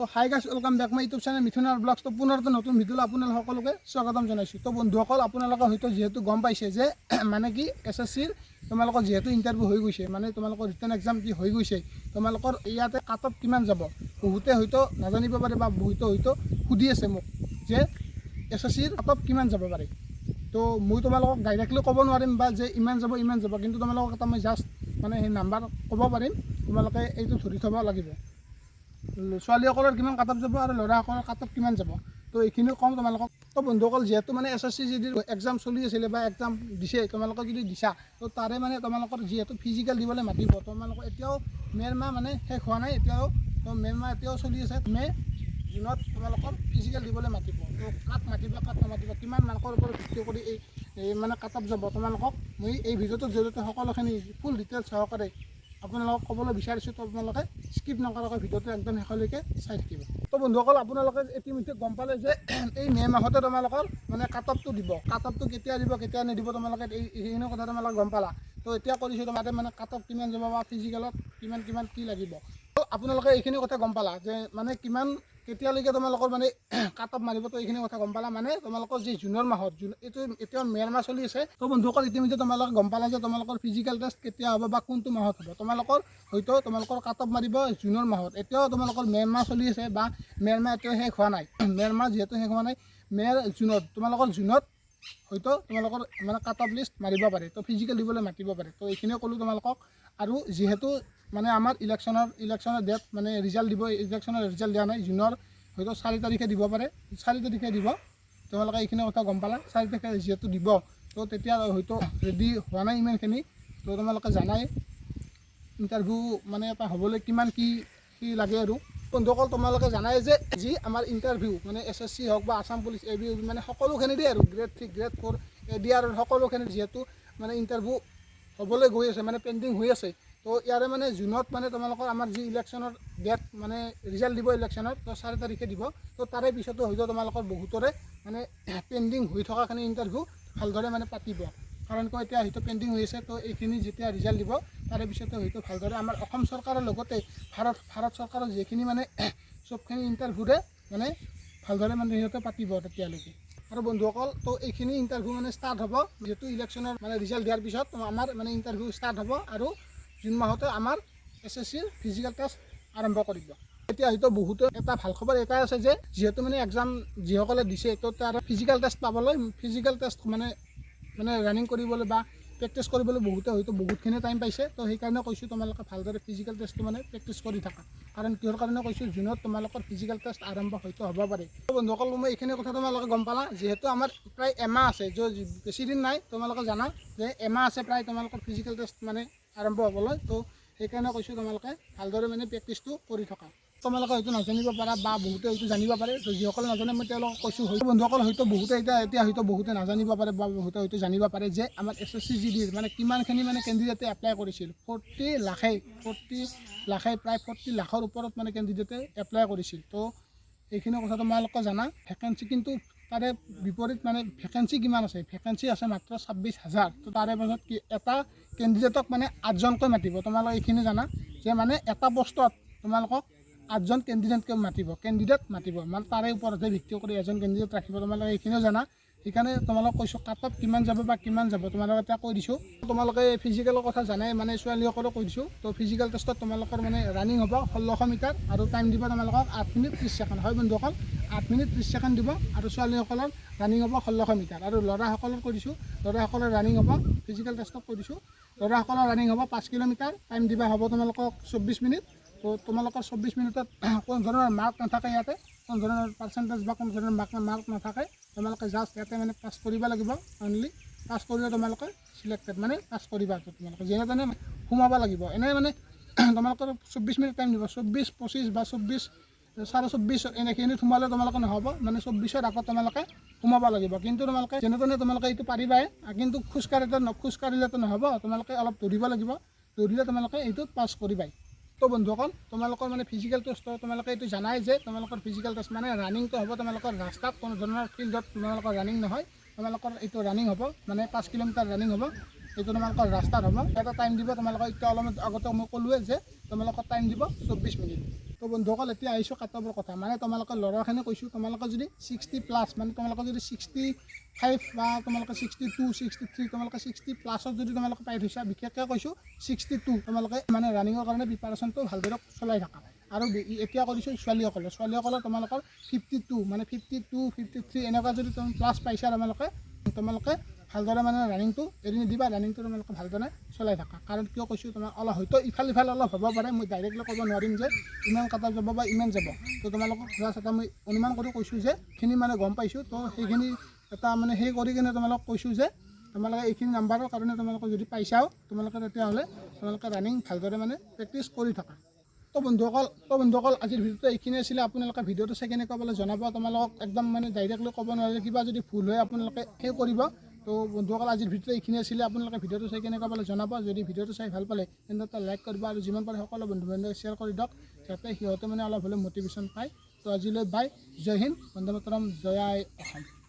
তো hi guys welcome back my YouTube channel Mithun vlogs. তো পুনৰ এটা নতুন ভিডিঅ'লৈ আপোনালোক সকলোকে স্বাগতম জনাইছোঁ। তো বন্ধুসকল, আপোনালোকে হয়তো যিহেতু গম পাইছে যে মানে কি SSCৰ তোমালোকৰ যিহেতু ইণ্টাৰভিউ হৈ গৈছে, মানে তোমালোকৰ ৰিটেন এক্সাম কি হৈ গৈছে, তোমালোকৰ ইয়াতে কাট অফ কিমান যাব বহুতে হয়তো নাজানিব পাৰে বা বহুতে হয়তো সুধি আছে মোক যে SSCৰ কাট অফ কিমান যাব পাৰে। তো মই তোমালোকক ডাইৰেক্টলি ক'ব নোৱাৰিম বা যে ইমান যাব, কিন্তু তোমালোকক এটা মই জাষ্ট মানে সেই নাম্বাৰ ক'ব পাৰিম। তোমালোকে এইটো ধৰি থ'ব লাগিব, ছোৱালীসকলৰ কিমান কাট অফ যাব আৰু ল'ৰাসকলৰ কাট অফ কিমান যাব। তো এইখিনিও কম তোমালোকক। তো বন্ধুসকল, যিহেতু মানে SSC যদি এক্সাম চলি আছিলে বা এক্সাম দিছে, তোমালোকে যদি দিছা, তো তাৰে মানে তোমালোকৰ যিহেতু ফিজিকেল দিবলৈ মাতিব। তোমালোকৰ এতিয়াও মে'ৰ মাহ মানে শেষ হোৱা নাই, এতিয়াও তো মে'ৰ মাহ এতিয়াও চলি আছে। জুনত তোমালোকৰ ফিজিকেল দিবলৈ মাতিব। তো কাক মাতিব কাক নামাতিব, কিমান মাৰ্কৰ ওপৰত ভিত্তি কৰি এই মানে কাট অফ যাব, তোমালোকক মই এই ভিডিঅ'টোৰ জৰিয়তে সকলোখিনি ফুল ডিটেইলছ সহকাৰে আপোনালোকক ক'বলৈ বিচাৰিছোঁ। তো আপোনালোকে স্কিপ নকৰাকৈ ভিডিঅ'টো একদম শেষলৈকে চাই থাকিব। তো বন্ধুসকল, আপোনালোকে ইতিমধ্যে গম পালে যে এই মে' মাহতে তোমালোকৰ মানে কাট অফটো দিব। কাট অফটো কেতিয়া দিব কেতিয়া নিদিব তোমালোকে এইখিনি কথা তোমালোকে গম পালা। তো এতিয়া কৰিছোঁ তোমাতে মানে কাট অফ কিমান যাব বা ফিজিকেলত কিমান কি লাগিব। তো আপোনালোকে এইখিনি কথা গম পালা যে মানে কিমান কেতিয়ালৈকে তোমালোকৰ মানে কাট অফ মাৰিব। তো এইখিনি কথা গম পালা। মানে তোমালোকৰ যি জুনৰ মাহত এইটো এতিয়া মে'ৰ মাহ চলি আছে। তো বন্ধুসকল, ইতিমধ্যে তোমালোকে গম পালা যে তোমালোকৰ ফিজিকেল টেষ্ট কেতিয়া হ'ব বা কোনটো মাহত হ'ব। তোমালোকৰ হয়তো তোমালোকৰ কাট অফ মাৰিব জুনৰ মাহত। এতিয়াও তোমালোকৰ মে'ৰ মাহ চলি আছে বা মে'ৰ মাহ এতিয়াও শেষ হোৱা নাই। মে'ৰ মাহ যিহেতু শেষ হোৱা নাই, জুনত তোমালোকৰ জুনত হয়তো তোমালোকৰ মানে কাট অফ লিষ্ট মাৰিব পাৰে। তো ফিজিকেল দিবলৈ মাতিব পাৰে। তো এইখিনিয়ে ক'লোঁ তোমালোকক। আৰু যিহেতু মানে আমাৰ ইলেকশ্যনৰ ডেট মানে ৰিজাল্ট দিব, ইলেকশ্যনৰ ৰিজাল্ট দিয়া নাই। জুনৰ হয়তো 4 তাৰিখে দিব পাৰে, 4 তাৰিখে দিব। তোমালোকে এইখিনি কথা গম পালা। 4 তাৰিখে যিহেতু দিব, তো তেতিয়া হয়তো ৰেডি হোৱা নাই ইমানখিনি। তো তোমালোকে জানাই ইণ্টাৰভিউ মানে এটা হ'বলৈ কিমান কি লাগে। আৰু বন্ধুসকল, তোমালোকে জানাই যে যি আমাৰ ইণ্টাৰভিউ মানে SSC হওক বা আছাম পুলিচ ABU মানে সকলোখিনিৰে আৰু গ্ৰেড 3 গ্ৰেড 4 ADR সকলোখিনি যিহেতু মানে ইণ্টাৰভিউ হ'বলৈ গৈ আছে, মানে পেণ্ডিং হৈ আছে। তো ইয়াৰে মানে জুনত মানে তোমালোকৰ আমাৰ যি ইলেকশ্যনৰ ডেট মানে ৰিজাল্ট দিব ইলেকশ্যনত, তো 4 তাৰিখে দিব। তো তাৰে পিছতো হয়তো তোমালোকৰ বহুতৰে মানে পেণ্ডিং হৈ থকাখিনি ইণ্টাৰভিউ ভালদৰে মানে পাতিব। কাৰণ কিয় এতিয়া হয়তো পেণ্ডিং হৈ আছে। তো এইখিনি যেতিয়া ৰিজাল্ট দিব তাৰে পিছতে হয়তো ভালদৰে আমাৰ অসম চৰকাৰৰ লগতে ভাৰত চৰকাৰৰ যিখিনি মানে চবখিনি ইণ্টাৰভিউৰে মানে ভালদৰে মানে সিহঁতে পাতিব তেতিয়ালৈকে। আৰু বন্ধুসকল, তো এইখিনি ইণ্টাৰভিউ মানে ষ্টাৰ্ট হ'ব যিহেতু ইলেকশ্যনৰ মানে ৰিজাল্ট দিয়াৰ পিছত আমাৰ মানে ইণ্টাৰভিউ ষ্টাৰ্ট হ'ব। আৰু জুন মাহতে আমাৰ SSCৰ ফিজিকেল টেষ্ট আৰম্ভ কৰিব। এতিয়া হয়তো বহুতো এটা ভাল খবৰ এটাই আছে যে যিহেতু মানে এক্সাম যিসকলে দিছে, তো তাৰ ফিজিকেল টেষ্ট পাবলৈ ফিজিকেল টেষ্ট মানে ৰানিং কৰিবলৈ বা প্ৰেক্টিছ কৰিবলৈ বহুতে হয়তো বহুতখিনি টাইম পাইছে। তো সেইকাৰণে কৈছোঁ তোমালোকে ভালদৰে ফিজিকেল টেষ্টটো মানে প্ৰেক্টিছ কৰি থাকা। কাৰণ কিহৰ কাৰণে কৈছোঁ, জুনত তোমালোকৰ ফিজিকেল টেষ্ট আৰম্ভ হয়তো হ'ব পাৰে। তো বন্ধুসকল, মই এইখিনি কথা তোমালোকে গম পালা। যিহেতু আমাৰ প্ৰায় এমাহ আছে, বেছি দিন নাই। তোমালোকে জানা যে এমাহ আছে প্ৰায় তোমালোকৰ ফিজিকেল টেষ্ট মানে আৰম্ভ হ'বলৈ। তো সেইকাৰণে কৈছোঁ তোমালোকে ভালদৰে মানে প্ৰেক্টিছটো কৰি থকা। তোমালোকে হয়তো নাজানিব পাৰা বা বহুতে হয়তো জানিব পাৰে। তো যিসকলে নাজানে মই তেওঁলোকক কৈছোঁ। হয়তো বন্ধুসকল হয়তো বহুতে এতিয়া হয়তো বহুতে নাজানিব পাৰে বা বহুতে হয়তো জানিব পাৰে যে আমাৰ SSC GDৰ মানে কিমানখিনি মানে কেণ্ডিডেটে এপ্লাই কৰিছিল। 40 লাখে প্ৰায় 40 লাখৰ ওপৰত মানে কেণ্ডিডেটে এপ্লাই কৰিছিল। তো এইখিনি কথা তোমালোকে জানা। ভেকেঞ্চি কিন্তু তাৰে বিপৰীত মানে ভেকেঞ্চি কিমান আছে, ভেকেঞ্চি আছে মাত্ৰ 26,000। তো তাৰে পাছত এটা কেণ্ডিডেটক মানে 8জনকৈ মাতিব। তোমালোকে এইখিনি জানা যে মানে এটা পোষ্টত তোমালোকক 8জন কেণ্ডিডেট মাতিব। মানে তাৰে ওপৰতহে ভিত্তি কৰি এজন কেণ্ডিডেট ৰাখিব। তোমালোকে এইখিনিও জানা। সেইকাৰণে তোমালোকক কৈছোঁ কাট অফ কিমান যাব বা কিমান যাব তোমালোকে এতিয়া কৈ দিছোঁ। তোমালোকে ফিজিকেলৰ কথা জানাই, মানে ছোৱালীসকলক কৈ দিছোঁ। তো ফিজিকেল টেষ্টত তোমালোকৰ মানে ৰানিং হ'ব 1600 মিটাৰ আৰু টাইম দিব তোমালোকক 8 মিনিট 30 ছেকেণ্ড। হয় বন্ধুসকল, 8 মিনিট 30 ছেকেণ্ড দিব। আৰু ছোৱালীসকলৰ ৰানিং হ'ব 1600 মিটাৰ। আৰু ল'ৰাসকলৰ কৈ দিছোঁ, ল'ৰাসকলৰ ৰানিং হ'ব ফিজিকেল টেষ্টত কৈ দিছোঁ, ল'ৰাসকলৰ ৰানিং হ'ব 5 কিলোমিটাৰ। টাইম দিবা হ'ব তোমালোকক 24 মিনিট। তো তোমালোকৰ 24 মিনিটত কোনো ধৰণৰ মাৰ্ক নাথাকে ইয়াতে, কোনো ধৰণৰ পাৰ্চেণ্টেজ বা কোনো ধৰণৰ মাৰ্ক নাথাকে। তোমালোকে জাষ্ট ইয়াতে মানে পাছ কৰিব লাগিব। অনলি পাছ কৰিলে তোমালোকে চিলেক্টেড, মানে পাছ কৰিবা। তোমালোকে যেনে তেনে সোমাব লাগিব। এনেই মানে তোমালোকৰ 24 মিনিট টাইম দিব। 24, 25 বা 24, 24.5 এনেখিনি সোমালে তোমালোকে নহ'ব। মানে 24ৰ আগত তোমালোকে সোমাব লাগিব। কিন্তু তোমালোকে যেনে তেনে তোমালোকে এইটো পাৰিবাই। কিন্তু খোজকাঢ়িলেতো নহ'ব, তোমালোকে অলপ দৌৰিব লাগিব। দৌৰিলে তোমালোকে এইটোত পাছ কৰিবাই। তো বন্ধুসকল, তোমালোকৰ মানে ফিজিকেল টেষ্ট তোমালোকে এইটো জানাই যে তোমালোকৰ ফিজিকেল টেষ্ট মানে ৰানিংটো হ'ব তোমালোকৰ ৰাস্তাত, কোনো ধৰণৰ ফিল্ডত তোমালোকৰ ৰানিং নহয়। তোমালোকৰ এইটো ৰানিং হ'ব মানে 5 কিলোমিটাৰ ৰানিং হ'ব। এইটো তোমালোকৰ ৰাস্তাত হ'ব। এটা টাইম দিব তোমালোকৰ। এতিয়া অলপ আগতে মই ক'লোৱে যে তোমালোকৰ টাইম দিব 24 মিনিট। তো বন্ধুসকল এতিয়া আহিছোঁ কাটঅফৰ কথা মানে তোমালোকে ল'ৰাখিনি কৈছোঁ তোমালোকে যদি 60+ মানে তোমালোকে যদি 65 বা তোমালোকে 62 63 তোমালোকে 60+ যদি তোমালোকে পাই থৈছা বিশেষকৈ কৈছোঁ 62 তোমালোকে মানে ৰানিঙৰ কাৰণে প্ৰিপাৰেশ্যনটো ভালদৰে চলাই থাকা আৰু এতিয়া কৰিছোঁ ছোৱালীসকলৰ তোমালোকৰ 52 মানে 52 53 এনেকুৱা যদি তুমি প্লাছ পাইছা তোমালোকে ভালদৰে মানে ৰানিংটো এৰি নিদিবা ৰানিংটো তোমালোকে ভালদৰে চলাই থাকা কাৰণ কিয় কৈছোঁ তোমাৰ অলপ হয়তো ইফাল অলপ হ'ব পাৰে মই ডাইৰেক্টলি ক'ব নোৱাৰিম যে ইমান কাটা যাব বা ইমান যাব তো তোমালোকক ক্লাছ এটা মই অনুমান কৰি কৈছোঁ যে এইখিনি মানে গম পাইছোঁ তো সেইখিনি এটা মানে সেই কৰি কিনে তোমালোকক কৈছোঁ যে তোমালোকে এইখিনি নাম্বাৰৰ কাৰণে তোমালোকে যদি পাইছাও তোমালোকে তেতিয়াহ'লে তোমালোকে ৰানিং ভালদৰে মানে প্ৰেক্টিছ কৰি থাকা তো বন্ধুসকল আজিৰ ভিডিঅ'টো এইখিনি আছিলে আপোনালোকে ভিডিঅ'টো চাই কেনেকুৱা পালে জনাব তোমালোকক একদম মানে ডাইৰেক্টলি ক'ব নোৱাৰে কিবা যদি ভুল হয় আপোনালোকে সেই কৰিব তো বন্ধুসকল আজিৰ ভিডিঅ'টো এইখিনি আছিলে আপোনালোকে ভিডিঅ'টো চাই কেনেকুৱা পালে জনাব যদি ভিডিঅ'টো চাই ভাল পালে তেন্তে এটা লাইক কৰিব আৰু যিমান পাৰে সকলো বন্ধু বান্ধৱীক শ্বেয়াৰ কৰি দিয়ক যাতে সিহঁতে মানে অলপ হ'লেও মটিভেশ্যন পায় তো আজিলৈ বাই জয় হিন্দ বন্দে মাতৰম জয় আই অসম